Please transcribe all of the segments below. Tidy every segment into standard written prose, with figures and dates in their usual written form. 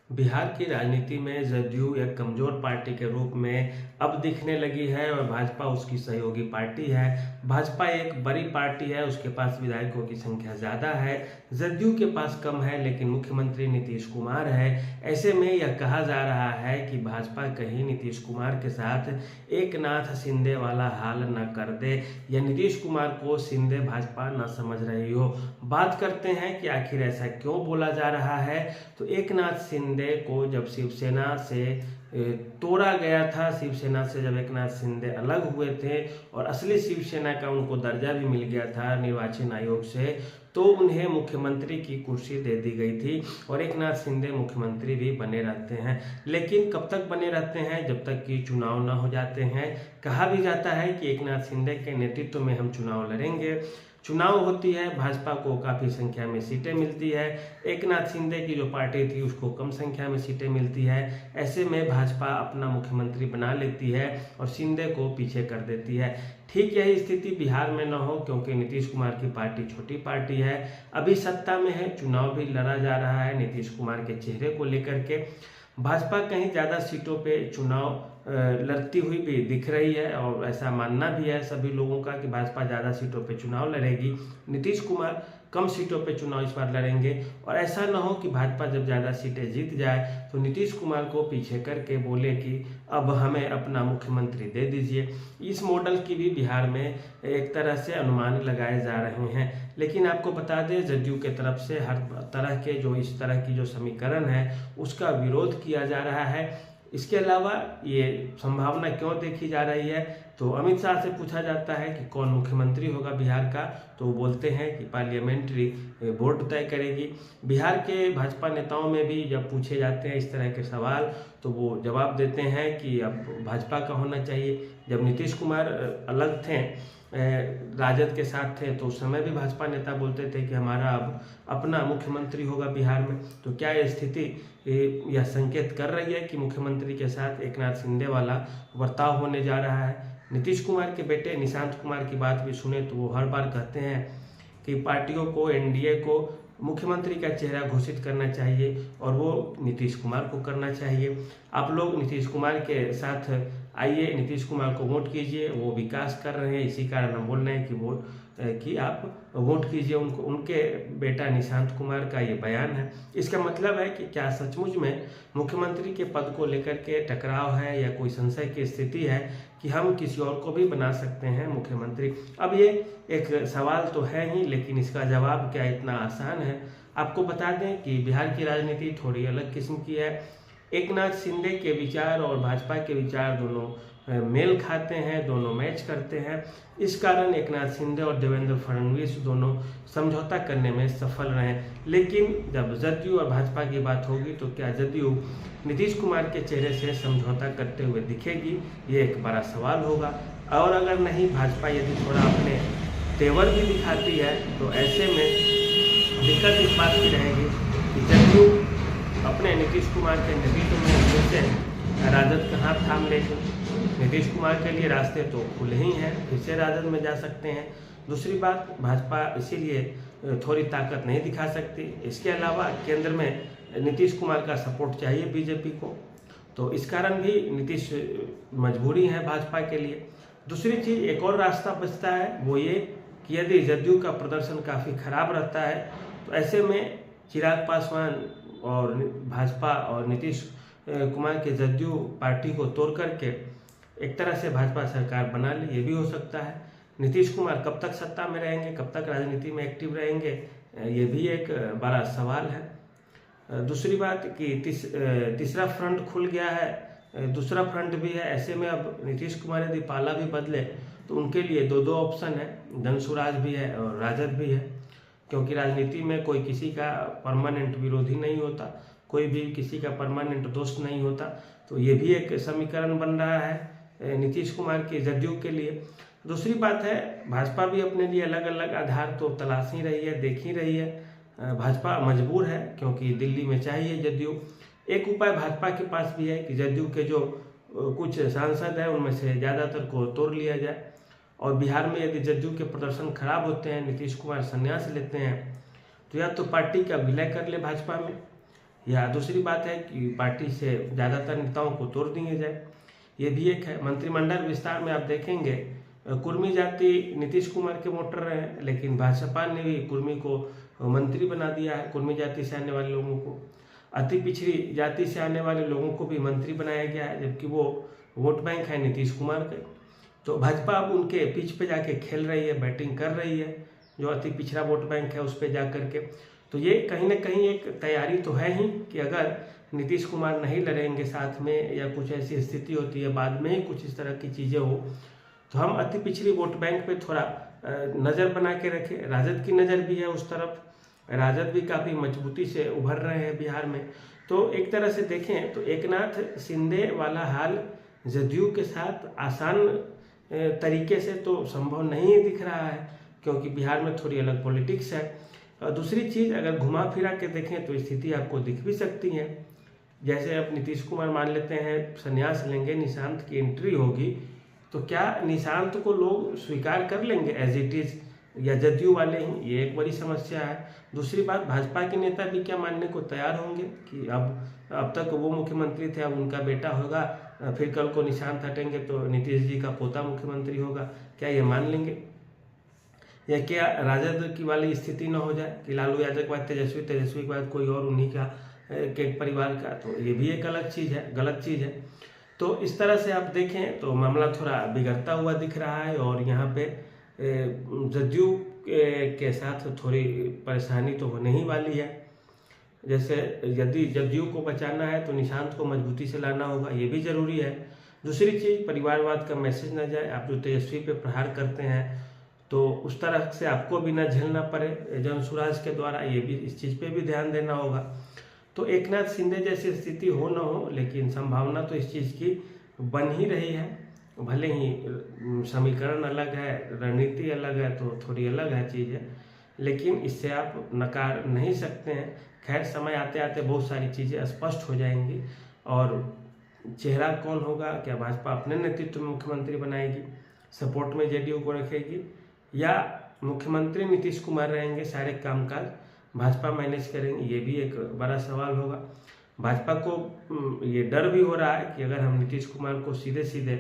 बिहार की राजनीति में जदयू एक कमजोर पार्टी के रूप में अब दिखने लगी है और भाजपा उसकी सहयोगी पार्टी है। भाजपा एक बड़ी पार्टी है, उसके पास विधायकों की संख्या ज़्यादा है, जदयू के पास कम है, लेकिन मुख्यमंत्री नीतीश कुमार है। ऐसे में यह कहा जा रहा है कि भाजपा कहीं नीतीश कुमार के साथ एकनाथ शिंदे वाला हाल न कर दे या नीतीश कुमार को शिंदे भाजपा न समझ रही हो। बात करते हैं कि आखिर ऐसा क्यों बोला जा रहा है। तो एकनाथ शिंदे को जब शिवसेना से तोड़ा गया था, शिवसेना से जब एकनाथ शिंदे अलग हुए थे और असली शिवसेना का उनको दर्जा भी मिल गया था निर्वाचन आयोग से, तो उन्हें मुख्यमंत्री की कुर्सी दे दी गई थी और एकनाथ शिंदे मुख्यमंत्री भी बने रहते हैं। लेकिन कब तक बने रहते हैं? जब तक कि चुनाव न हो जाते हैं। कहा भी जाता है कि एकनाथ शिंदे के नेतृत्व में हम चुनाव लड़ेंगे। चुनाव होती है, भाजपा को काफ़ी संख्या में सीटें मिलती है, एकनाथ शिंदे की जो पार्टी थी उसको कम संख्या में सीटें मिलती है। ऐसे में भाजपा अपना मुख्यमंत्री बना लेती है और शिंदे को पीछे कर देती है। ठीक यही स्थिति बिहार में न हो, क्योंकि नीतीश कुमार की पार्टी छोटी पार्टी है, अभी सत्ता में है, चुनाव भी लड़ा जा रहा है नीतीश कुमार के चेहरे को लेकर के। भाजपा कहीं ज़्यादा सीटों पे चुनाव लड़ती हुई भी दिख रही है और ऐसा मानना भी है सभी लोगों का कि भाजपा ज़्यादा सीटों पे चुनाव लड़ेगी, नीतीश कुमार कम सीटों पे चुनाव इस बार लड़ेंगे। और ऐसा ना हो कि भाजपा जब ज़्यादा सीटें जीत जाए तो नीतीश कुमार को पीछे करके बोले कि अब हमें अपना मुख्यमंत्री दे दीजिए। इस मॉडल की भी बिहार में एक तरह से अनुमान लगाए जा रहे हैं। लेकिन आपको बता दें, जदयू के तरफ से हर तरह के जो इस तरह की जो समीकरण है उसका विरोध किया जा रहा है। इसके अलावा ये संभावना क्यों देखी जा रही है, तो अमित शाह से पूछा जाता है कि कौन मुख्यमंत्री होगा बिहार का, तो वो बोलते हैं कि पार्लियामेंट्री बोर्ड तय करेगी। बिहार के भाजपा नेताओं में भी जब पूछे जाते हैं इस तरह के सवाल तो वो जवाब देते हैं कि अब भाजपा का होना चाहिए। जब नीतीश कुमार अलग थे, राजद के साथ थे, तो उस समय भी भाजपा नेता बोलते थे कि हमारा अब अपना मुख्यमंत्री होगा बिहार में। तो क्या यह स्थिति यह संकेत कर रही है कि मुख्यमंत्री के साथ एकनाथ शिंदे वाला बर्ताव होने जा रहा है? नीतीश कुमार के बेटे निशांत कुमार की बात भी सुने तो वो हर बार कहते हैं कि पार्टियों को, एनडीए को मुख्यमंत्री का चेहरा घोषित करना चाहिए और वो नीतीश कुमार को करना चाहिए। आप लोग नीतीश कुमार के साथ आइए, नीतीश कुमार को वोट कीजिए, वो विकास कर रहे हैं, इसी कारण हम बोल रहे हैं कि आप वोट कीजिए उनको। उनके बेटा निशांत कुमार का ये बयान है। इसका मतलब है कि क्या सचमुच में मुख्यमंत्री के पद को लेकर के टकराव है या कोई संशय की स्थिति है कि हम किसी और को भी बना सकते हैं मुख्यमंत्री? अब ये एक सवाल तो है ही, लेकिन इसका जवाब क्या इतना आसान है? आपको बता दें कि बिहार की राजनीति थोड़ी अलग किस्म की है। एकनाथ शिंदे के विचार और भाजपा के विचार दोनों मेल खाते हैं, दोनों मैच करते हैं। इस कारण एकनाथ शिंदे और देवेंद्र फडणवीस दोनों समझौता करने में सफल रहे। लेकिन जब जदयू और भाजपा की बात होगी तो क्या जदयू नीतीश कुमार के चेहरे से समझौता करते हुए दिखेगी? ये एक बड़ा सवाल होगा। और अगर नहीं, भाजपा यदि थोड़ा अपने तेवर भी दिखाती है तो ऐसे में दिक्कत इस बात की रहेगी कि जदयू अपने नीतीश कुमार के नेतृत्व में फिर से राजद का हाथ थाम लेगी। नीतीश कुमार के लिए रास्ते तो खुले ही हैं, फिर से राजद में जा सकते हैं। दूसरी बात, भाजपा इसीलिए थोड़ी ताकत नहीं दिखा सकती। इसके अलावा केंद्र में नीतीश कुमार का सपोर्ट चाहिए बीजेपी को, तो इस कारण भी नीतीश मजबूरी है भाजपा के लिए। दूसरी चीज़, एक और रास्ता बचता है, वो ये कि यदि जदयू का प्रदर्शन काफ़ी खराब रहता है तो ऐसे में चिराग पासवान और भाजपा और नीतीश कुमार के जदयू पार्टी को तोड़ करके एक तरह से भाजपा सरकार बना ले, ये भी हो सकता है। नीतीश कुमार कब तक सत्ता में रहेंगे, कब तक राजनीति में एक्टिव रहेंगे, ये भी एक बड़ा सवाल है। दूसरी बात कि तीसरा फ्रंट खुल गया है, दूसरा फ्रंट भी है। ऐसे में अब नीतीश कुमार यदि पाला भी बदले तो उनके लिए दो ऑप्शन है, धनसुराज भी है और राजद भी है, क्योंकि राजनीति में कोई किसी का परमानेंट विरोधी नहीं होता, कोई भी किसी का परमानेंट दोस्त नहीं होता। तो ये भी एक समीकरण बन रहा है नीतीश कुमार के जदयू के लिए। दूसरी बात है, भाजपा भी अपने लिए अलग अलग आधार तो तलाश ही रही है, देख ही रही है। भाजपा मजबूर है क्योंकि दिल्ली में चाहिए जदयू। एक उपाय भाजपा के पास भी है कि जदयू के जो कुछ सांसद हैं उनमें से ज़्यादातर को तोड़ लिया जाए और बिहार में यदि जदयू के प्रदर्शन खराब होते हैं, नीतीश कुमार संन्यास लेते हैं, तो या तो पार्टी का विलय कर ले भाजपा में, या दूसरी बात है कि पार्टी से ज़्यादातर नेताओं को तोड़ दिए जाए, ये भी एक है। मंत्रिमंडल विस्तार में आप देखेंगे कुर्मी जाति नीतीश कुमार के वोटर रहे हैं, लेकिन भाजपा ने भी कुर्मी को मंत्री बना दिया है। कुर्मी जाति से आने वाले लोगों को, अति पिछड़ी जाति से आने वाले लोगों को भी मंत्री बनाया गया है, जबकि वो वोट बैंक है नीतीश कुमार के। तो भाजपा अब उनके पिच पे जाके खेल रही है, बैटिंग कर रही है, जो अति पिछड़ा वोट बैंक है उस पर जा करके। तो ये कहीं ना कहीं एक तैयारी तो है ही कि अगर नीतीश कुमार नहीं लड़ेंगे साथ में, या कुछ ऐसी स्थिति होती है बाद में ही कुछ इस तरह की चीज़ें हो, तो हम अति पिछड़ी वोट बैंक पे थोड़ा नज़र बना के रखें। राजद की नज़र भी है उस तरफ, राजद भी काफ़ी मजबूती से उभर रहे हैं बिहार में। तो एक तरह से देखें तो एकनाथ शिंदे वाला हाल जदयू के साथ आसान तरीके से तो संभव नहीं दिख रहा है, क्योंकि बिहार में थोड़ी अलग पॉलिटिक्स है। और दूसरी चीज़, अगर घुमा फिरा के देखें तो स्थिति आपको दिख भी सकती है। जैसे अब नीतीश कुमार मान लेते हैं संन्यास लेंगे, निशांत की एंट्री होगी, तो क्या निशांत को लोग स्वीकार कर लेंगे एज इट इज़, या जदयू वाले ही? ये एक बड़ी समस्या है। दूसरी बात, भाजपा के नेता भी क्या मानने को तैयार होंगे कि अब तक वो मुख्यमंत्री थे, अब उनका बेटा होगा, फिर कल को निशांत हटेंगे तो नीतीश जी का पोता मुख्यमंत्री होगा? क्या ये मान लेंगे? या क्या राजद की वाली स्थिति न हो जाए कि लालू यादव के बाद तेजस्वी, तेजस्वी के बाद कोई और उन्हीं का के परिवार का? तो ये भी एक अलग चीज़ है, गलत चीज़ है। तो इस तरह से आप देखें तो मामला थोड़ा बिगड़ता हुआ दिख रहा है, और यहाँ पे जदयू के साथ थोड़ी परेशानी तो होने ही वाली है। जैसे यदि जदयू को बचाना है तो निशांत को मजबूती से लाना होगा, ये भी जरूरी है। दूसरी चीज़, परिवारवाद का मैसेज न जाए। आप जो तेजस्वी पे प्रहार करते हैं तो उस तरह से आपको भी न झेलना पड़े जनसुराज के द्वारा, ये भी, इस चीज़ पे भी ध्यान देना होगा। तो एकनाथ शिंदे जैसी स्थिति हो न हो, लेकिन संभावना तो इस चीज़ की बन ही रही है। भले ही समीकरण अलग है, रणनीति अलग है, तो थोड़ी अलग है चीज़ है, लेकिन इससे आप नकार नहीं सकते हैं। खैर, समय आते आते बहुत सारी चीज़ें स्पष्ट हो जाएंगी, और चेहरा कौन होगा, क्या भाजपा अपने नेतृत्व में मुख्यमंत्री बनाएगी, सपोर्ट में जेडीयू को रखेगी, या मुख्यमंत्री नीतीश कुमार रहेंगे, सारे कामकाज भाजपा मैनेज करेंगे, ये भी एक बड़ा सवाल होगा। भाजपा को ये डर भी हो रहा है कि अगर हम नीतीश कुमार को सीधे सीधे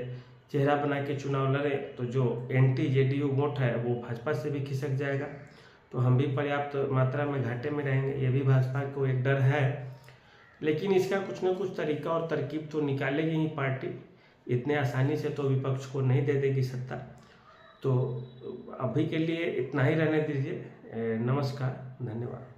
चेहरा बना के चुनाव लड़ें तो जो एंटी जेडीयू वोट है वो भाजपा से भी खिसक जाएगा, तो हम भी पर्याप्त मात्रा में घाटे में रहेंगे, ये भी भाजपा को एक डर है। लेकिन इसका कुछ न कुछ तरीका और तरकीब तो निकालेगी ही पार्टी, इतने आसानी से तो विपक्ष को नहीं दे देगी सत्ता। तो अभी के लिए इतना ही रहने दीजिए। नमस्कार, धन्यवाद।